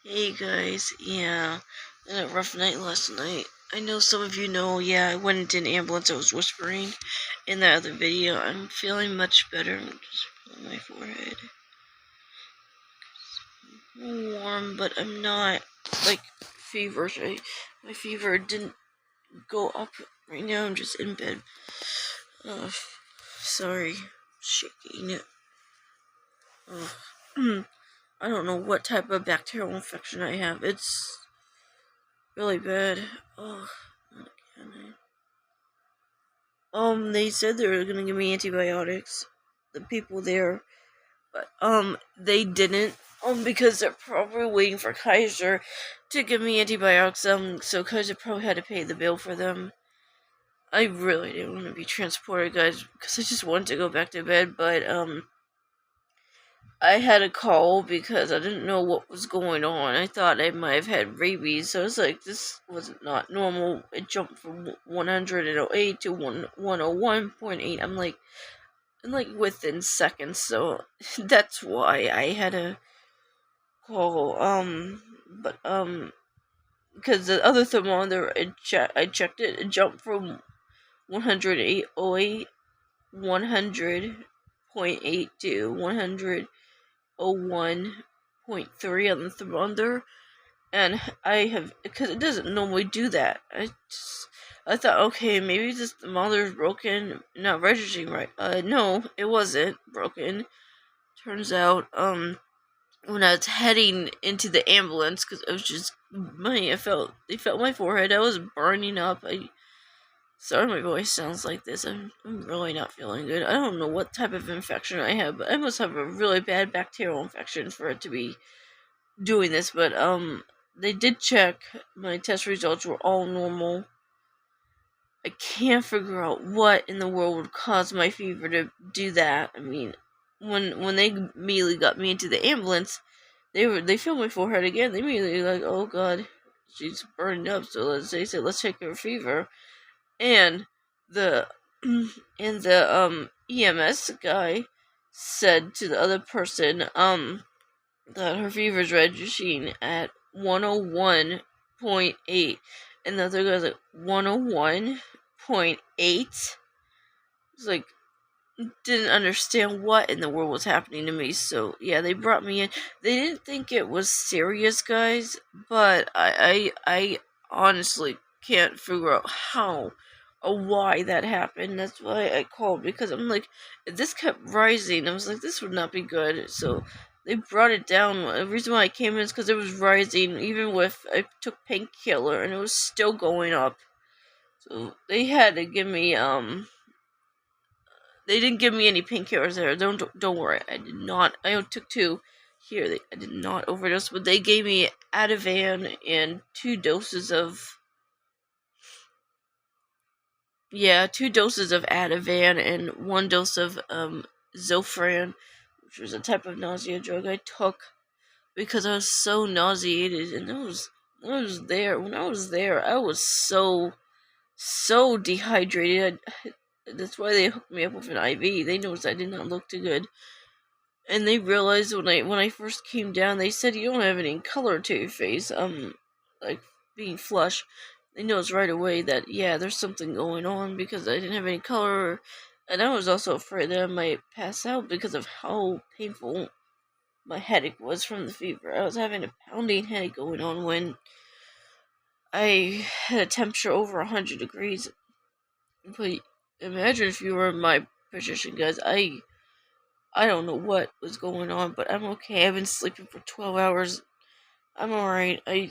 Hey guys, yeah, I had a rough night last night. I know some of you know, I went into an ambulance. I was whispering in that other video. I'm feeling much better. I'm just feeling my forehead. I'm warm, but I'm not, like, feverish. My fever didn't go up right now. I'm just in bed. Sorry. Shaking. I don't know what type of bacterial infection I have. It's really bad. Not again. They said they were gonna give me antibiotics, the people there, but, they didn't, because they're probably waiting for Kaiser to give me antibiotics, so Kaiser probably had to pay the bill for them. I really didn't want to be transported, guys, because I just wanted to go back to bed, but, I had a call because I didn't know what was going on. I thought I might have had rabies, so I was like, this was not normal. It jumped from 108 to 101.8. I'm like, within seconds, so that's why I had to call. Because the other thermometer, I checked it, it jumped from 108.08, 100.8 to 101.3 on the thermometer, and because it doesn't normally do that. I thought, okay, maybe this thermometer is broken, not registering right. No, it wasn't broken. Turns out, when I was heading into the ambulance, because I was just, they felt my forehead. I was burning up. Sorry my voice sounds like this. I'm really not feeling good. I don't know what type of infection I have, but I must have a really bad bacterial infection for it to be doing this. But, they did check. My test results were all normal. I can't figure out what in the world would cause my fever to do that. I mean, when they immediately got me into the ambulance, they felt my forehead again. They immediately like, oh god, she's burned up. So they said, let's check her fever, and the EMS guy said to the other person that her fever's registering at 101.8, and the other guy's like 101.8. It's like, didn't understand what in the world was happening to me. So yeah, they brought me in. They didn't think it was serious, guys, but I honestly can't figure out how or why that happened. That's why I called, because I'm like, if this kept rising, I was like, this would not be good. So they brought it down. The reason why I came in is because it was rising. Even with, I took painkiller and it was still going up. So they had to give me they didn't give me any painkillers there. Don't worry. I did not. I took 2 here. I did not overdose, but they gave me Ativan and 2 doses of 2 doses of Ativan and 1 dose of Zofran, which was a type of nausea drug I took because I was so nauseated, and when I was there, I was so dehydrated. That's why they hooked me up with an IV. They noticed I did not look too good. And they realized when I first came down, they said you don't have any color to your face, like being flush. They noticed right away that, there's something going on because I didn't have any color. And I was also afraid that I might pass out because of how painful my headache was from the fever. I was having a pounding headache going on when I had a temperature over 100 degrees. But imagine if you were in my position, guys. I don't know what was going on, but I'm okay. I've been sleeping for 12 hours. I'm alright. I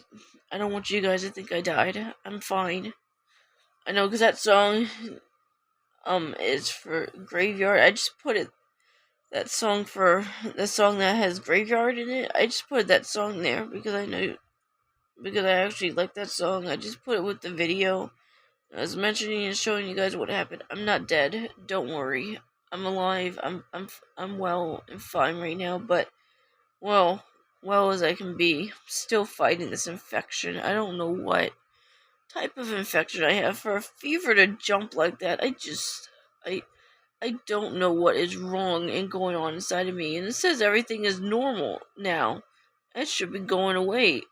don't want you guys to think I died. I'm fine. I know, because that song, is for Graveyard. I just put it, that song that has Graveyard in it. I just put that song there because because I actually like that song. I just put it with the video. I was mentioning and showing you guys what happened. I'm not dead. Don't worry. I'm alive. I'm well and fine right now, but well as I can be. Still fighting this infection. I don't know what type of infection I have for a fever to jump like that. I don't know what is wrong and going on inside of me. And it says everything is normal now. That should be going away.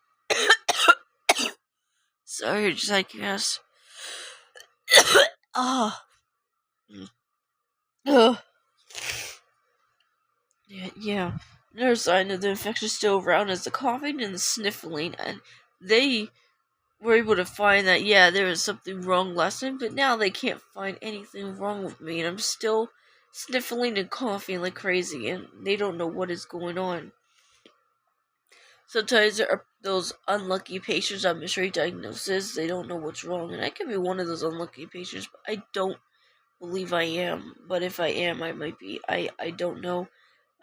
Sorry, just I guess. Ah. Yeah. Another sign that the infection is still around is the coughing and the sniffling, and they were able to find that, yeah, there was something wrong last time, but now they can't find anything wrong with me, and I'm still sniffling and coughing like crazy, and they don't know what is going on. Sometimes there are those unlucky patients on mystery diagnosis, they don't know what's wrong, and I could be one of those unlucky patients, but I don't believe I am, but if I am, I might be. I don't know.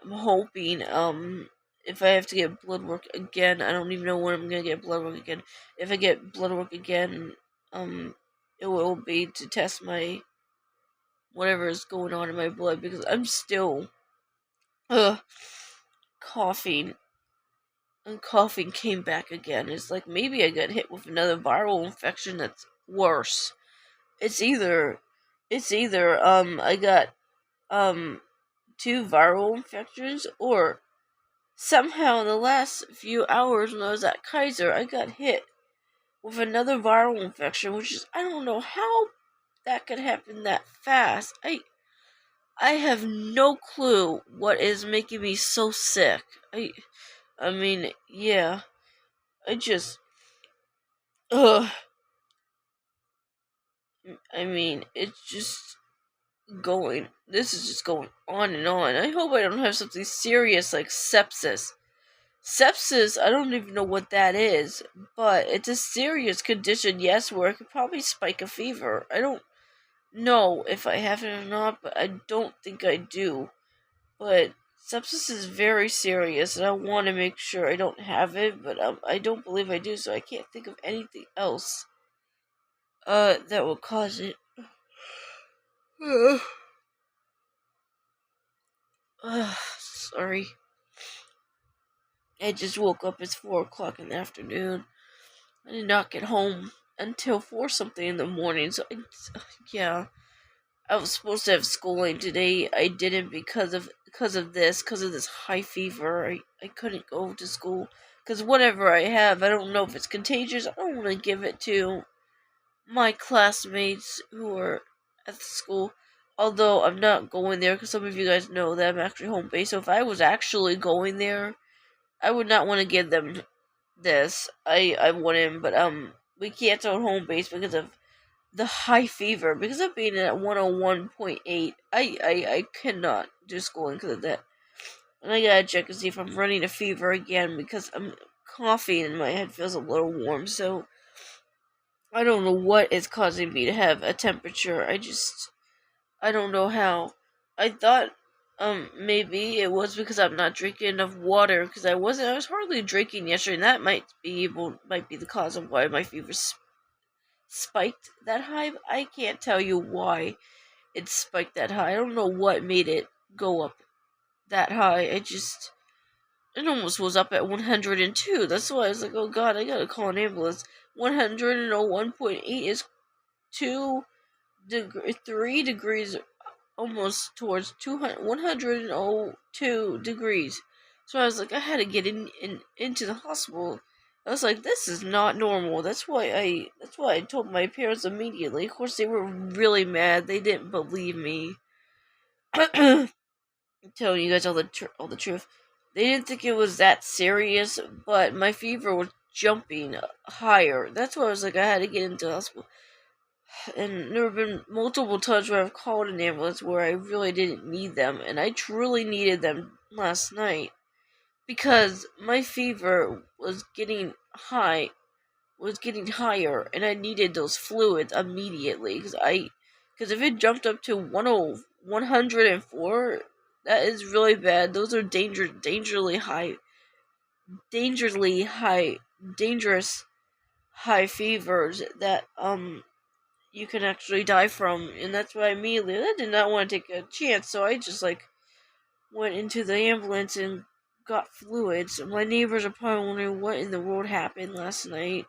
I'm hoping, if I have to get blood work again, I don't even know when I'm gonna get blood work again. If I get blood work again, it will be to test my whatever is going on in my blood because I'm still, coughing, and coughing came back again. It's like maybe I got hit with another viral infection that's worse. It's either, I got, 2 viral infections, or somehow in the last few hours when I was at Kaiser, I got hit with another viral infection, which is, I don't know how that could happen that fast. I have no clue what is making me so sick. I mean, yeah. I just, ugh. I mean, it's just this is just going on and on. I hope I don't have something serious like sepsis. Sepsis, I don't even know what that is, but it's a serious condition, yes, where it could probably spike a fever. I don't know if I have it or not, but I don't think I do. But sepsis is very serious, and I want to make sure I don't have it, but I don't believe I do, so I can't think of anything else that will cause it. Sorry. I just woke up. It's 4 o'clock in the afternoon. I did not get home until 4 something in the morning, so yeah. I was supposed to have schooling today. I didn't because of this high fever. I couldn't go to school because whatever I have, I don't know if it's contagious. I don't want to give it to my classmates who are at the school. Although I'm not going there because some of you guys know that I'm actually home based. So if I was actually going there, I would not want to give them this. I wouldn't, but we canceled home base because of the high fever. Because of being at 101.8, I cannot do schooling because of that. And I gotta check and see if I'm running a fever again because I'm coughing and my head feels a little warm. So I don't know what is causing me to have a temperature. I don't know how. I thought maybe it was because I'm not drinking enough water because I was hardly drinking yesterday, and that might be the cause of why my fever spiked that high. I can't tell you why it spiked that high. I don't know what made it go up that high. It almost was up at 102. That's why I was like, oh god, I gotta call an ambulance. 101.8 is 3 degrees, almost towards 102 degrees. So I was like, I had to get into the hospital. I was like, this is not normal. That's why I told my parents immediately. Of course, they were really mad. They didn't believe me. I'm telling you guys all the truth. They didn't think it was that serious, but my fever was jumping higher. That's why I was like, I had to get into the hospital. And there have been multiple times where I've called an ambulance where I really didn't need them, and I truly needed them last night because my fever was getting high, higher, and I needed those fluids immediately because if it jumped up to 104, that is really bad. Those are dangerous high fevers that you can actually die from, and that's why immediately I did not want to take a chance, so I just went into the ambulance and got fluids. My neighbors are probably wondering what in the world happened last night.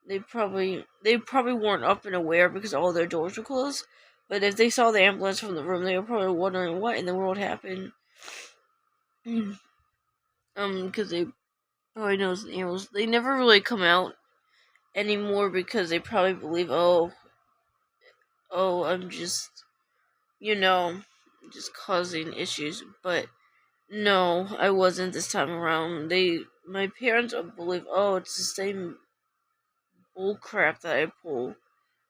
They probably weren't up and aware because all their doors were closed, but if they saw the ambulance from the room, they were probably wondering what in the world happened. Because All I know is the animals. They never really come out anymore because they probably believe, I'm just, you know, just causing issues. But no, I wasn't this time around. My parents believe, it's the same bull crap that I pull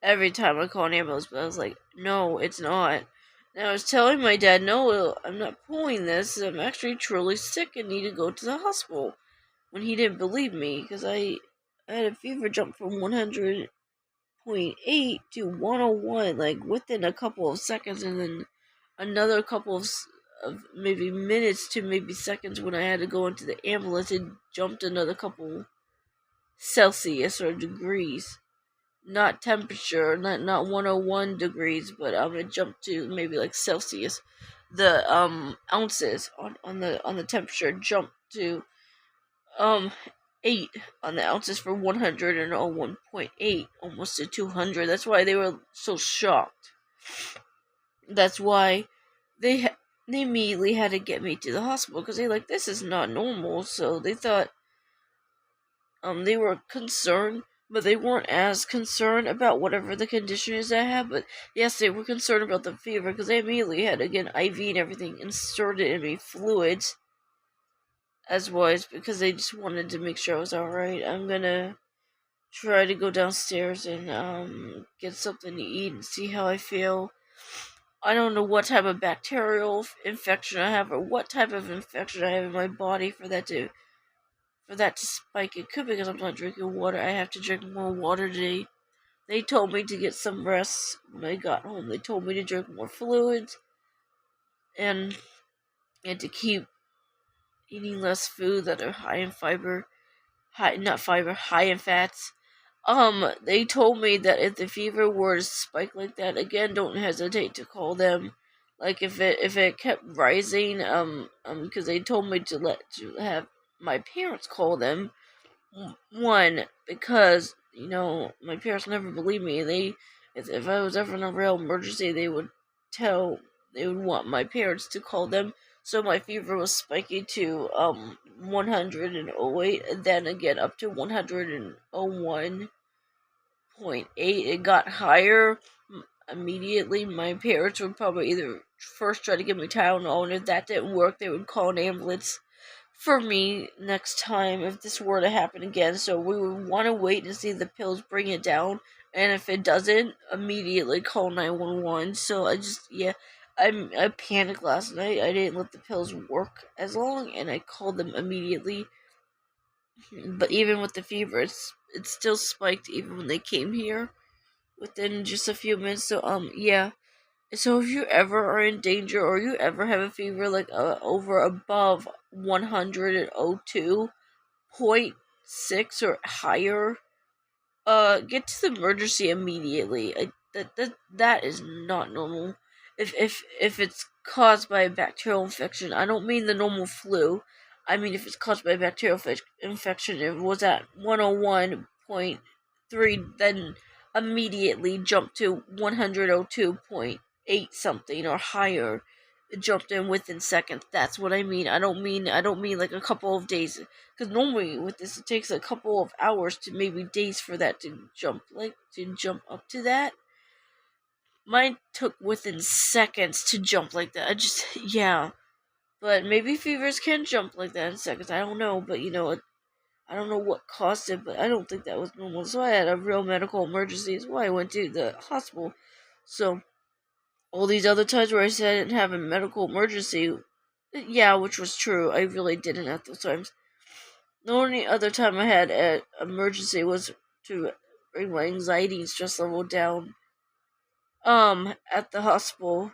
every time I call an ambulance. But I was like, no, it's not. And I was telling my dad, no, I'm not pulling this. I'm actually truly sick and need to go to the hospital. When he didn't believe me, because I had a fever jump from 100.8 to 101, like within a couple of seconds, and then another couple of maybe minutes to maybe seconds when I had to go into the ambulance. It jumped another couple Celsius or degrees, not temperature, not 101 degrees, but it jumped to maybe like Celsius. The ounces on the temperature jumped to um 8 on the ounces for 100 and 1.8, almost to 200. That's why they were so shocked. That's why they they immediately had to get me to the hospital because they like, this is not normal. So they thought they were concerned, but they weren't as concerned about whatever the condition is I had. But yes, they were concerned about the fever because they immediately had to get an IV and everything inserted in me, fluids as was, because they just wanted to make sure I was alright. I'm gonna try to go downstairs and get something to eat and see how I feel. I don't know what type of bacterial infection I have or what type of infection I have in my body for that to spike. It could be because I'm not drinking water. I have to drink more water today. They told me to get some rest when I got home. They told me to drink more fluids and to keep eating less food that are high in fiber, high in fats. They told me that if the fever were to spike like that again, don't hesitate to call them. Like if it kept rising, because they told me to have my parents call them. One, because my parents never believed me. If I was ever in a real emergency, they would want my parents to call them. So my fever was spiking to 108, and then again up to 101.8. It got higher immediately. My parents would probably either first try to give me Tylenol, and if that didn't work, they would call an ambulance for me next time if this were to happen again. So we would want to wait and see the pills bring it down, and if it doesn't, immediately call 911. So I panicked last night. I didn't let the pills work as long, and I called them immediately. But even with the fever, it still spiked even when they came here within just a few minutes. So yeah. So if you ever are in danger or you ever have a fever like above 102.6 or higher, get to the emergency immediately. That is not normal. If it's caused by a bacterial infection, I don't mean the normal flu. I mean if it's caused by a bacterial infection, it was at 101.3, then immediately jump to 102.8 something or higher. It jumped in within seconds. That's what I mean. I don't mean like a couple of days. Because normally with this, it takes a couple of hours to maybe days for that to jump up to that. Mine took within seconds to jump like that. Yeah. But maybe fevers can jump like that in seconds. I don't know. But I don't know what caused it. But I don't think that was normal. So I had a real medical emergency. That's why I went to the hospital. So all these other times where I said I didn't have a medical emergency, yeah, which was true. I really didn't at those times. The only other time I had an emergency was to bring my anxiety and stress level down. At the hospital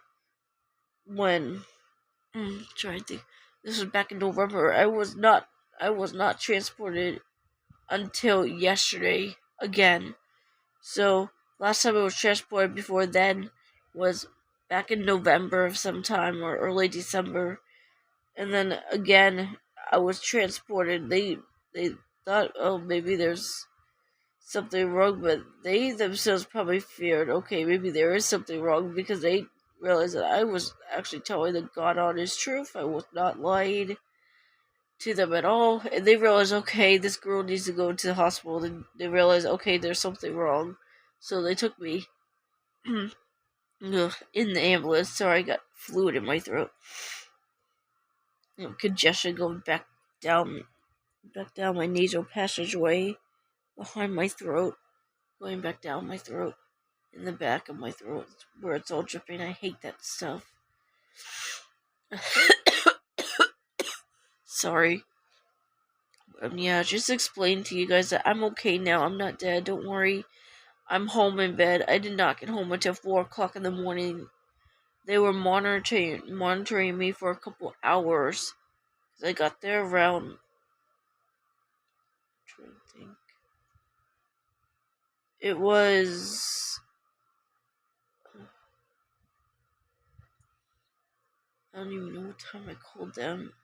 when trying to think. This was back in November. I was not transported until yesterday again. So last time I was transported before then was back in November of sometime or early December. And then again I was transported. They thought, oh, maybe there's something wrong, but they themselves probably feared, okay, maybe there is something wrong, because they realized that I was actually telling the God honest truth. I was not lying to them at all, and they realized, okay, this girl needs to go to the hospital. And they realized, okay, there's something wrong, so they took me in the ambulance. Sorry, I got fluid in my throat. Congestion going back down my nasal passageway behind my throat, going back down my throat, in the back of my throat, where it's all dripping. I hate that stuff. Sorry. Yeah, just explain to you guys that I'm okay now. I'm not dead. Don't worry. I'm home in bed. I did not get home until 4 o'clock in the morning. They were monitoring me for a couple hours. I got there around, I'm trying to think. It was, I don't even know what time I called them.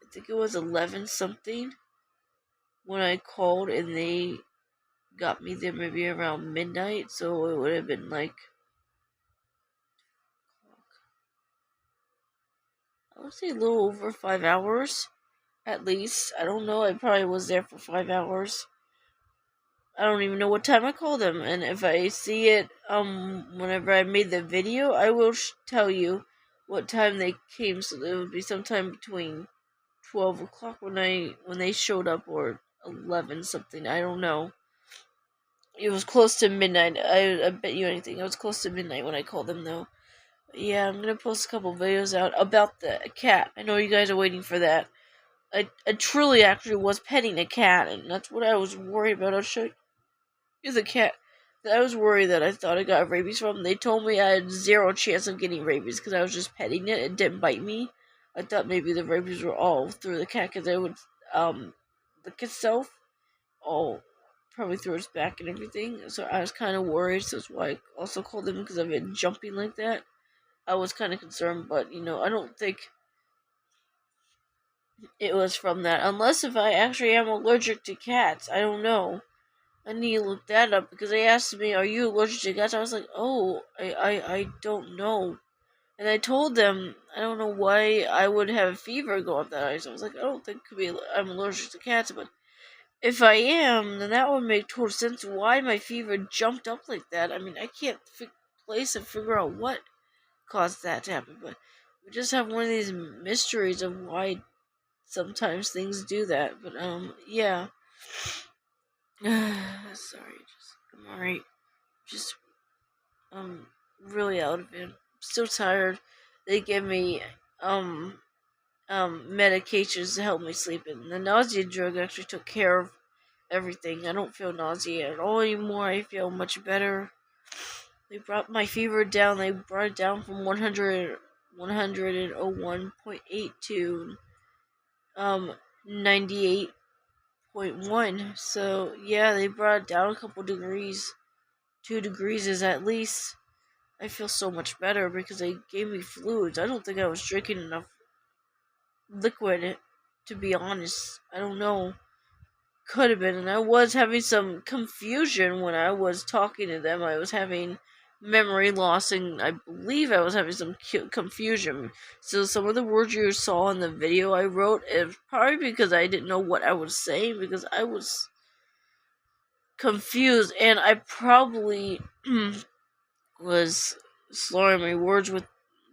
I think it was 11 something when I called, and they got me there maybe around midnight, so it would have been like, I would say a little over 5 hours, at least. I don't know, I probably was there for 5 hours. I don't even know what time I called them, and if I see it, whenever I made the video, I will tell you what time they came, so it would be sometime between 12 o'clock when they showed up, or 11 something, I don't know. It was close to midnight. I bet you anything. It was close to midnight when I called them, though. But yeah, I'm gonna post a couple videos out about the cat. I know you guys are waiting for that. I truly actually was petting a cat, and that's what I was worried about. I'll show you the cat that I was worried that I thought I got rabies from. They told me I had 0 chance of getting rabies because I was just petting it. It didn't bite me. I thought maybe the rabies were all through the cat because it would lick itself all probably through its back and everything. So I was kind of worried. So that's why I also called them, because of it jumping like that. I was kind of concerned, but I don't think it was from that. Unless if I actually am allergic to cats. I don't know. I need to look that up, because they asked me, "Are you allergic to cats?" I was like, "Oh, I don't know." And I told them I don't know why I would have a fever go up that high. So I was like, I don't think it could be I'm allergic to cats, but if I am, then that would make total sense why my fever jumped up like that. I mean, I can't place and figure out what caused that to happen, but we just have one of these mysteries of why sometimes things do that. But yeah. Sorry, I'm alright. Just really out of it. I'm still tired. They give me medications to help me sleep, and the nausea drug actually took care of everything. I don't feel nausea at all anymore. I feel much better. They brought my fever down. They brought it down from 101.8 to 98.1. So yeah, they brought it down a couple degrees. 2 degrees is at least. I feel so much better because they gave me fluids. I don't think I was drinking enough liquid, to be honest. I don't know. Could have been. And I was having some confusion when I was talking to them. I was having memory loss, and I believe I was having some confusion. So some of the words you saw in the video I wrote, is probably because I didn't know what I was saying, because I was confused, and I probably was slurring my words with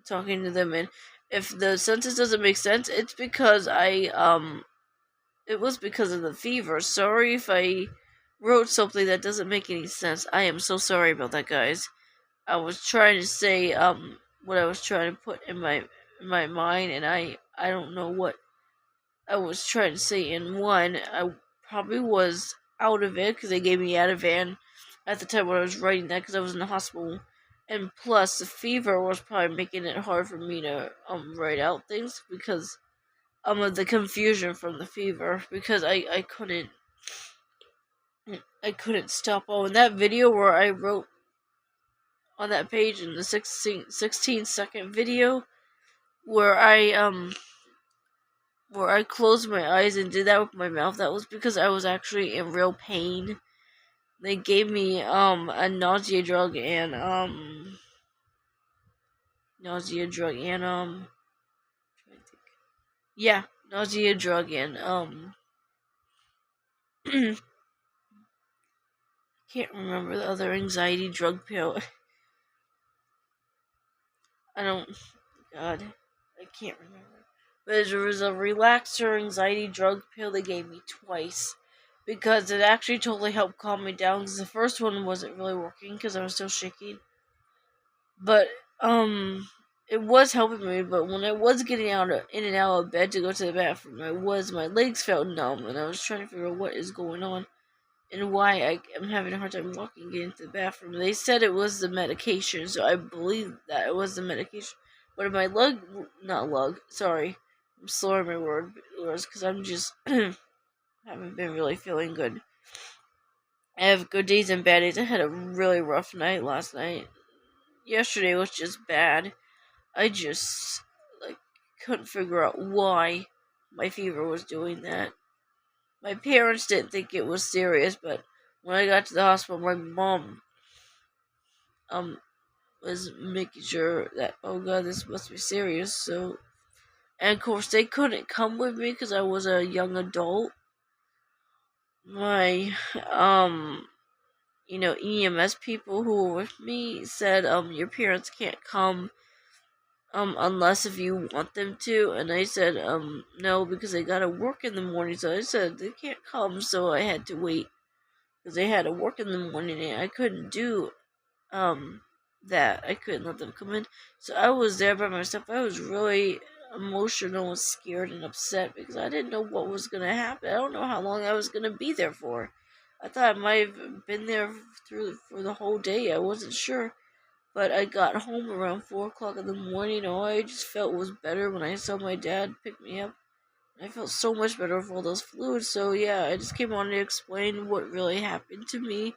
talking to them. And if the sentence doesn't make sense, it's because it was because of the fever. Sorry if I wrote something that doesn't make any sense. I am so sorry about that, guys. I was trying to say what I was trying to put in my mind, and I don't know what I was trying to say in one. I probably was out of it because they gave me Ativan at the time when I was writing that, because I was in the hospital, and plus the fever was probably making it hard for me to write out things because of the confusion from the fever, because I couldn't stop. Oh, in that video where I wrote on that page in the 16-second video where I closed my eyes and did that with my mouth, that was because I was actually in real pain. They gave me a nausea drug and yeah, nausea drug and can't remember the other anxiety drug pill. I don't. God, I can't remember. But there was a relaxer anxiety drug pill they gave me twice because it actually totally helped calm me down. Because the first one wasn't really working because I was still shaking. But it was helping me. But when I was getting in and out of bed to go to the bathroom, my legs felt numb, and I was trying to figure out what is going on and why I am having a hard time walking getting to the bathroom. They said it was the medication, so I believe that it was the medication. But my sorry, I'm slurring my words because I'm just haven't been really feeling good. I have good days and bad days. I had a really rough night last night. Yesterday was just bad. I just couldn't figure out why my fever was doing that. My parents didn't think it was serious, but when I got to the hospital, my mom was making sure that, oh god, this must be serious. So, and of course they couldn't come with me because I was a young adult. My EMS people who were with me said your parents can't come unless if you want them to, and I said no because they gotta work in the morning. So I said they can't come, so I had to wait because they had to work in the morning and I couldn't do that. I couldn't let them come in. So I was there by myself. I was really emotional and scared and upset because I didn't know what was gonna happen. I don't know how long I was gonna be there for. I thought I might have been there for the whole day. I wasn't sure. But I got home around 4 o'clock in the morning. All I just felt was better when I saw my dad pick me up. I felt so much better with all those fluids. So yeah, I just came on to explain what really happened to me.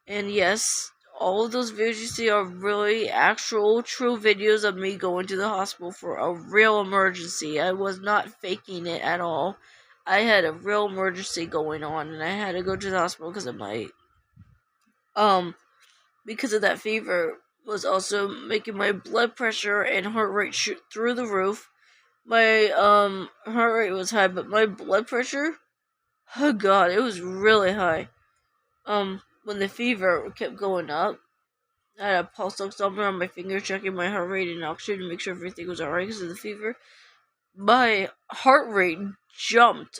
And yes, all of those videos you see are really actual, true videos of me going to the hospital for a real emergency. I was not faking it at all. I had a real emergency going on, and I had to go to the hospital because of that fever was also making my blood pressure and heart rate shoot through the roof. My heart rate was high, but my blood pressure, oh god, it was really high. When the fever kept going up, I had a pulse oximeter on my finger checking my heart rate and oxygen to make sure everything was alright because of the fever. My heart rate jumped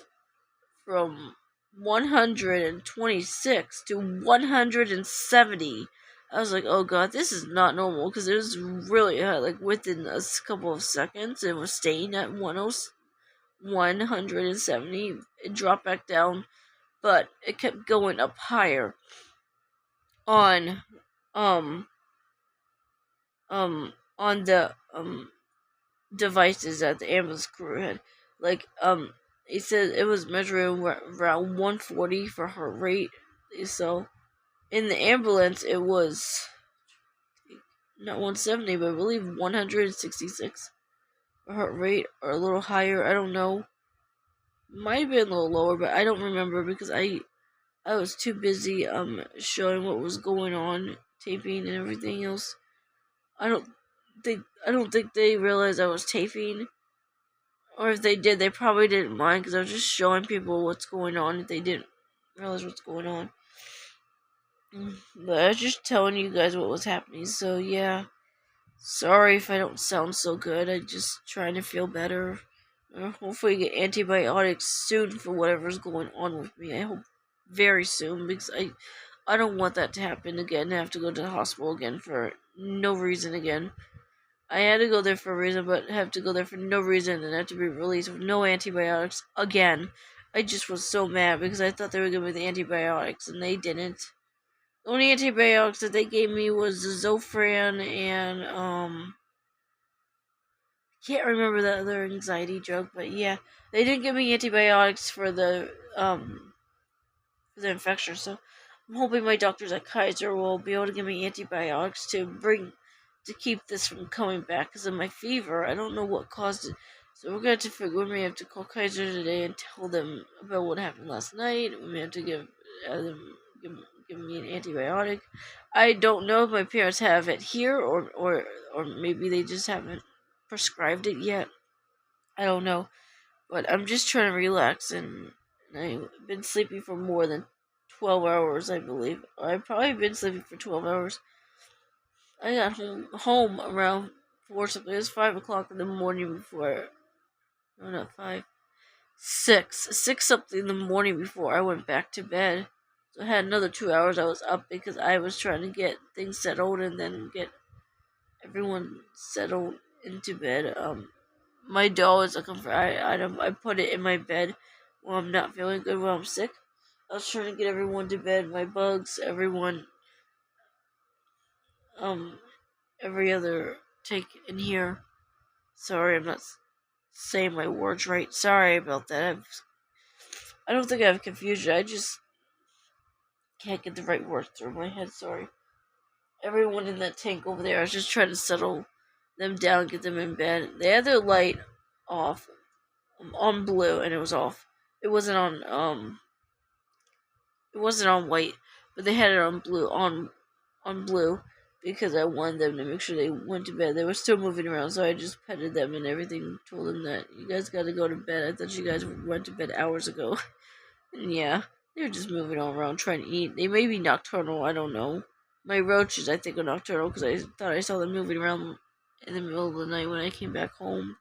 from 126 to 170. I was like, oh god, this is not normal because it was really high. Like within a couple of seconds, it was staying at 170. It dropped back down, but it kept going up higher on on the devices that the ambulance crew had. Like he said it was measuring around 140 for heart rate. So in the ambulance it was not 170, but I believe 166 for heart rate, or a little higher. I don't know. Might have been a little lower, but I don't remember because I was too busy showing what was going on, taping and everything else. I don't think they realized I was taping. Or if they did, they probably didn't mind because I was just showing people what's going on if they didn't realize what's going on. But I was just telling you guys what was happening. So yeah, sorry if I don't sound so good. I'm just trying to feel better. Hopefully get antibiotics soon for whatever's going on with me. I hope very soon because I don't want that to happen again. I have to go to the hospital again for no reason again. I had to go there for a reason, but have to go there for no reason and have to be released with no antibiotics again. I just was so mad because I thought they were giving me the antibiotics and they didn't. The only antibiotics that they gave me was the Zofran and can't remember the other anxiety drug, but yeah, they didn't give me antibiotics for the infection. So I'm hoping my doctors at Kaiser will be able to give me antibiotics to keep this from coming back because of my fever. I don't know what caused it. So we're going to figure, we may have to call Kaiser today and tell them about what happened last night. We may have to give them give me an antibiotic. I don't know if my parents have it here or maybe they just haven't prescribed it yet. I don't know. But I'm just trying to relax, and I've been sleeping for more than 12 hours, I believe. I've probably been sleeping for 12 hours. I got home around 4 something. It was 5 o'clock in the morning before. No, not 5. 6. 6 something in the morning before I went back to bed. So I had another 2 hours I was up because I was trying to get things settled and then get everyone settled into bed. My doll is a comfort item. I put it in my bed when I'm not feeling good, when I'm sick. I was trying to get everyone to bed. My bugs, everyone, every other take in here. Sorry, I'm not saying my words right. Sorry about that. I don't think I have confusion. I just can't get the right words through my head. Sorry. Everyone in that tank over there, I was just trying to settle them down, get them in bed. They had their light off on blue, and it was off. It wasn't on it wasn't on white, but they had it on blue on blue because I wanted them to make sure they went to bed. They were still moving around, so I just petted them and everything. Told them that you guys got to go to bed. I thought you guys went to bed hours ago. And yeah, they're just moving all around trying to eat. They may be nocturnal. I don't know. My roaches, I think, are nocturnal because I thought I saw them moving around in the middle of the night when I came back home.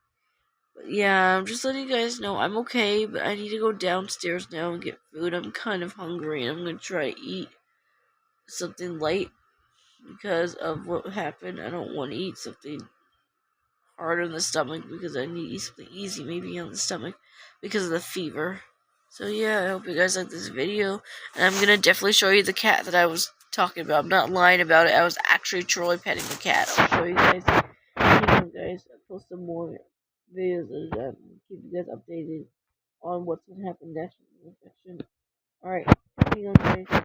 But yeah, I'm just letting you guys know I'm okay, but I need to go downstairs now and get food. I'm kind of hungry, and I'm gonna try to eat something light because of what happened. I don't want to eat something hard on the stomach because I need to eat something easy, maybe on the stomach because of the fever. So yeah, I hope you guys like this video, and I'm gonna definitely show you the cat that I was talking about. I'm not lying about it. I was actually truly petting the cat. I'll show you guys. Hang on, guys. I'll post some more videos and keep you guys updated on what's gonna happen next with the infection. Alright, hang on, guys.